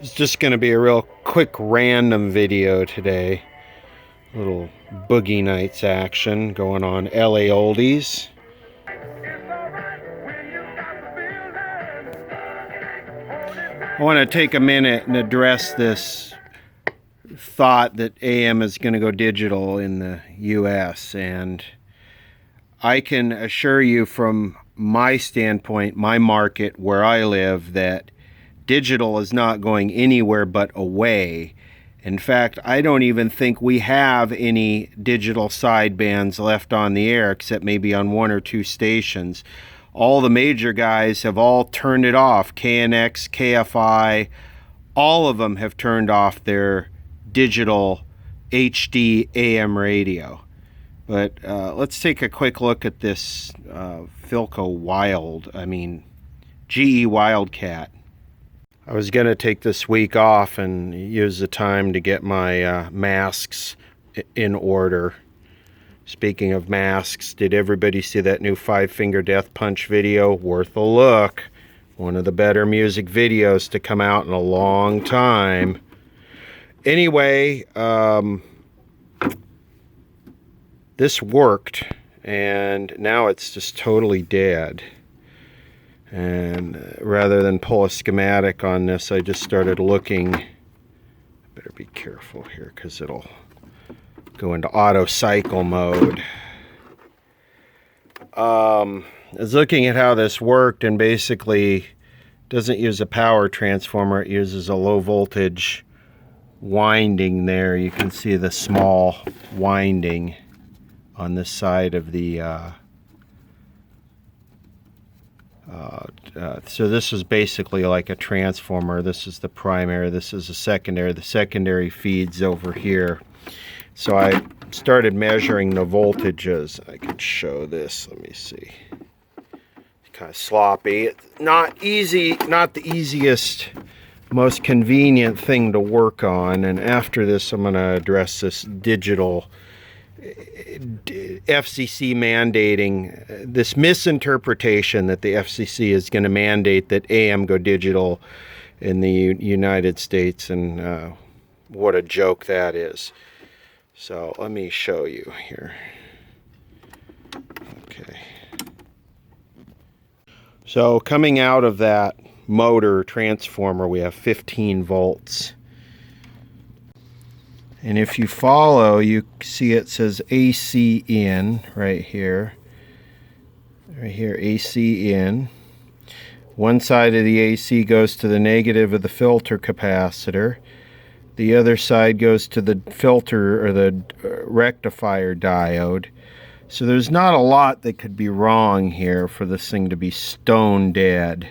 It's just going to be a real quick random video today. A little Boogie Nights action going on LA Oldies. I want to take a minute and address this thought that AM is going to go digital in the US, and I can assure you from my standpoint, my market where I live, that digital is not going anywhere but away. In fact, I don't even think we have any digital sidebands left on the air, except maybe on one or two stations. All the major guys have all turned it off. KNX, KFI, all of them have turned off their digital HD AM radio. But let's take a quick look at this GE Wildcat. I was going to take this week off and use the time to get my masks in order. Speaking of masks, did everybody see that new 5-Finger Death Punch video? Worth a look. One of the better music videos to come out in a long time. Anyway, this worked, and now it's just totally dead. And rather than pull a schematic on this, I just started looking. I better be careful here because it'll go into auto cycle mode. I was looking at how this worked, and basically doesn't use a power transformer. It uses a low voltage winding there. You can see the small winding on this side of the so this is basically like a transformer. This is the primary, this is the secondary. The secondary feeds over here. So I started measuring the voltages. I could show this. Let me see. It's kind of sloppy. It's not easy, not the easiest, most convenient thing to work on. And after this, I'm going to address this digital FCC mandating, this misinterpretation that the FCC is going to mandate that AM go digital in the United States, and what a joke that is. So let me show you here. Okay. So coming out of that motor transformer, we have 15 volts. And if you follow, you see it says AC in right here. Right here, AC in. One side of the AC goes to the negative of the filter capacitor. The other side goes to the filter or the rectifier diode. So there's not a lot that could be wrong here for this thing to be stone dead.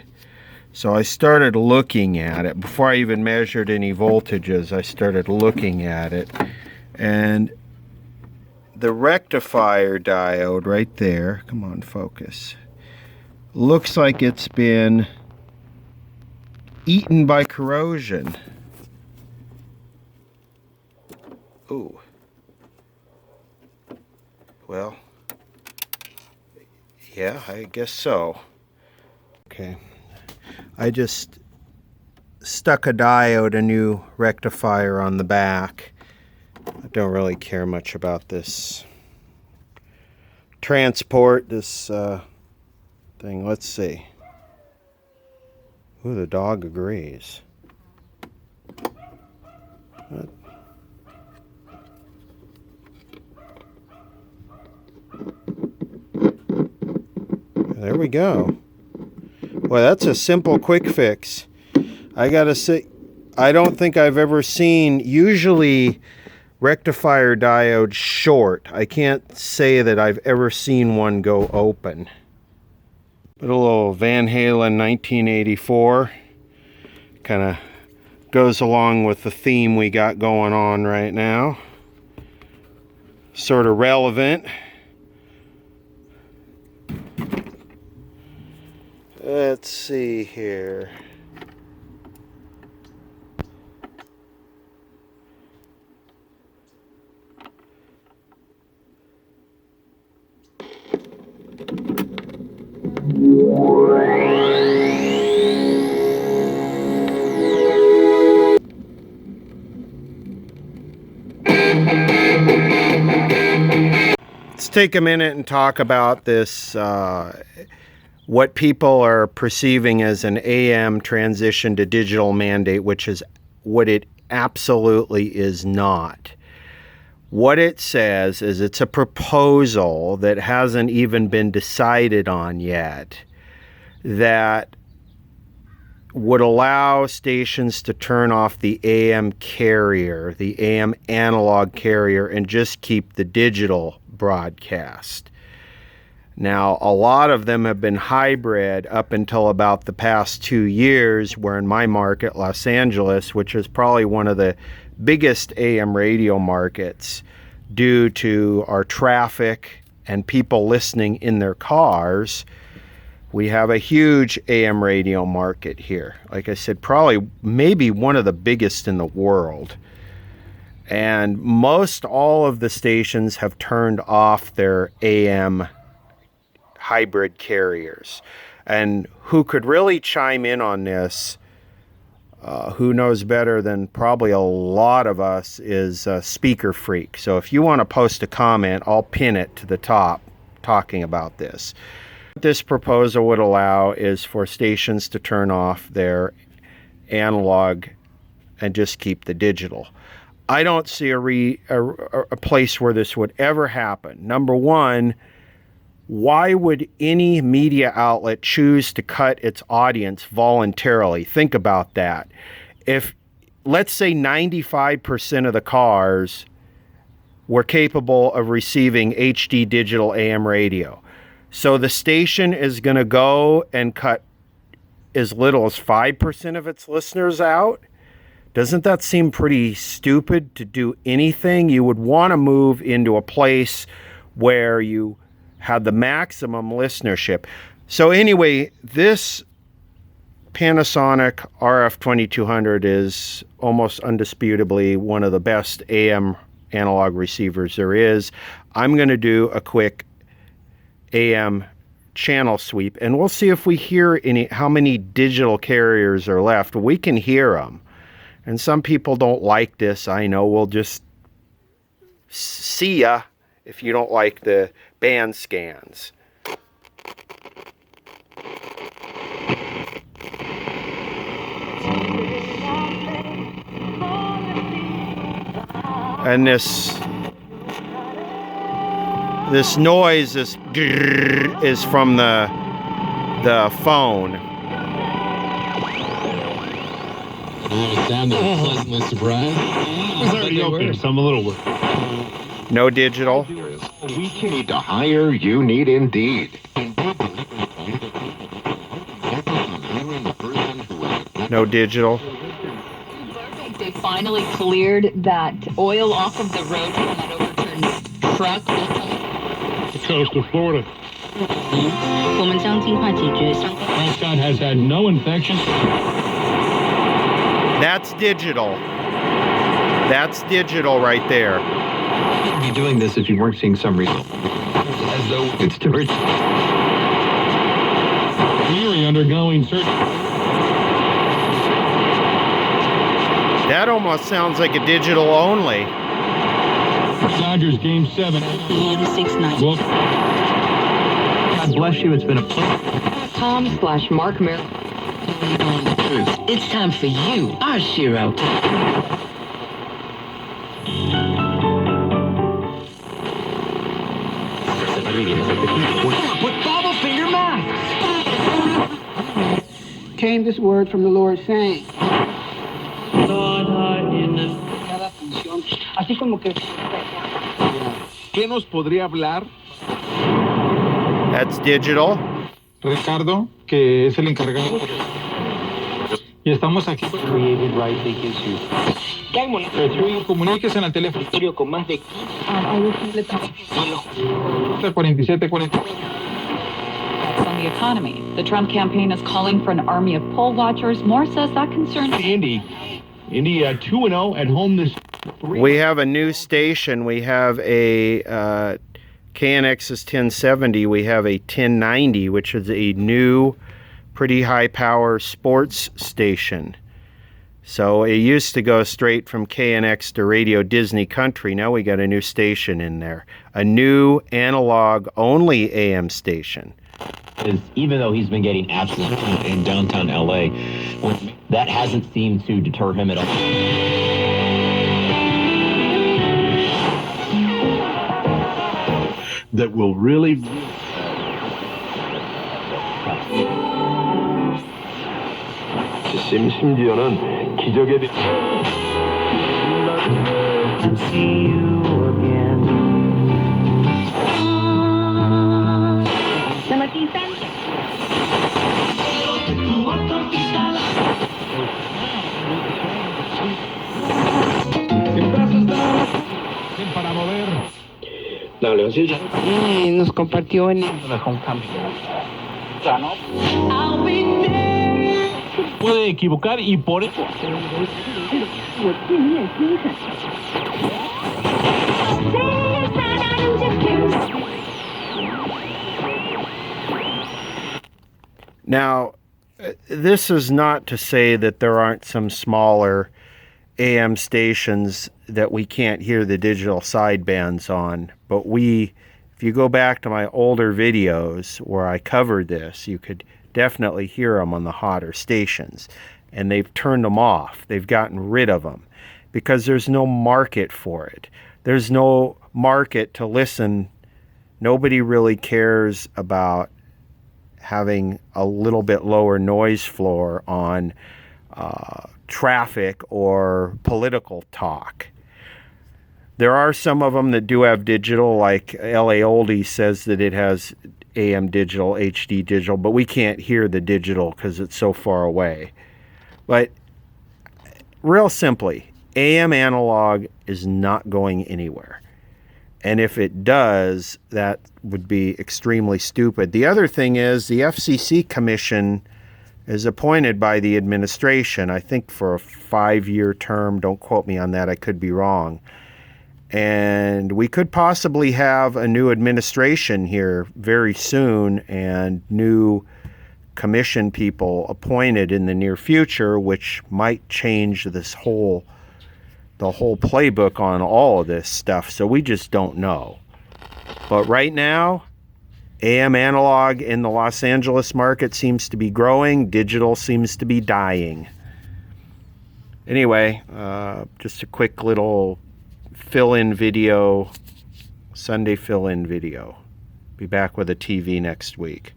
So I started looking at it. Before I even measured any voltages, I started looking at it. And the rectifier diode right there, come on, focus, looks like it's been eaten by corrosion. Ooh. Well, yeah, I guess so. Okay. I just stuck a diode, a new rectifier on the back. I don't really care much about this transport, this thing. Let's see. Ooh, the dog agrees. What? There we go. Well, that's a simple quick fix. I gotta say, I don't think I've ever seen, usually rectifier diodes short. I can't say that I've ever seen one go open. But a little Van Halen 1984 kind of goes along with the theme we got going on right now. Sort of relevant. Let's see here. take a minute and talk about this, what people are perceiving as an AM transition to digital mandate, which is what it absolutely is not. What it says is it's a proposal that hasn't even been decided on yet that would allow stations to turn off the AM carrier, the AM analog carrier, and just keep the digital broadcast. Now, a lot of them have been hybrid up until about the past 2 years, where in my market, Los Angeles, which is probably one of the biggest AM radio markets due to our traffic and people listening in their cars, we have a huge AM radio market here. Like I said, probably maybe one of the biggest in the world. And most all of the stations have turned off their AM hybrid carriers. And who could really chime in on this, who knows better than probably a lot of us, is Speaker Freak. So if you want to post a comment, I'll pin it to the top talking about this. What this proposal would allow is for stations to turn off their analog and just keep the digital. I don't see a place where this would ever happen. Number one, why would any media outlet choose to cut its audience voluntarily? Think about that. If, let's say 95% of the cars were capable of receiving HD digital AM radio, so the station is going to go and cut as little as 5% of its listeners out? Doesn't that seem pretty stupid to do anything? You would want to move into a place where you had the maximum listenership. So anyway, this Panasonic RF2200 is almost undisputably one of the best AM analog receivers there is. I'm going to do a quick AM channel sweep, and we'll see if we hear how many digital carriers are left. We can hear them. And some people don't like this, I know. We'll just see ya if you don't like the band scans. And this noise is from the phone. Damn, that's pleasantly surprised. It's already open, so I'm a little worried. No digital. We need to hire, you need Indeed. No digital. They finally cleared that oil off of the road from that overturned truck. The coast of Florida. Wildcat has had no infection. That's digital. That's digital right there. You'd be doing this if you weren't seeing some result. As though it's too rich. Clearly undergoing surgery. That almost sounds like a digital only. Dodgers Game 7. Well, God bless you, it's been a pleasure. .com/Mark Mer. It's time for you, our Shiro. With bobble finger masks. Came this word from the Lord saying. Así como que. ¿Qué nos podría hablar? That's digital. Ricardo, que es el encargado. Y estamos aquí. Created right big issue. Comuníquese en el teléfono. Con más de 4740. On the economy. The Trump campaign is calling for an army of poll watchers. Moore says that concerns Indy 2-0 at home this. We have a new station. We have a KNX's 1070. We have a 1090, which is a new, pretty high power sports station. So it used to go straight from KNX to Radio Disney Country. Now we got a new station in there, a new analog-only AM station. Is even though he's been getting absent in downtown LA, that hasn't seemed to deter him at all. That will really. 심지어는 기적에 대해 Para mover. La Leoncilla. Nos compartió en Puede equivocar y por eso. Now, this is not to say that there aren't some smaller AM stations that we can't hear the digital sidebands on, but if you go back to my older videos where I covered this, you could definitely hear them on the hotter stations, and they've turned them off. They've gotten rid of them because there's no market for it. There's no market to listen. Nobody really cares about having a little bit lower noise floor on traffic or political talk. There are some of them that do have digital, like LA Oldie says that it has AM digital, HD digital, but we can't hear the digital because it's so far away. But real simply, AM analog is not going anywhere. And if it does, that would be extremely stupid. The other thing is the FCC commission is appointed by the administration, I think for a 5-year term. Don't quote me on that. I could be wrong. And we could possibly have a new administration here very soon and new commission people appointed in the near future, which might change the whole playbook on all of this stuff. So we just don't know. But right now, AM analog in the Los Angeles market seems to be growing. Digital seems to be dying. Anyway, just a quick little fill-in video, Sunday fill-in video. Be back with a TV next week.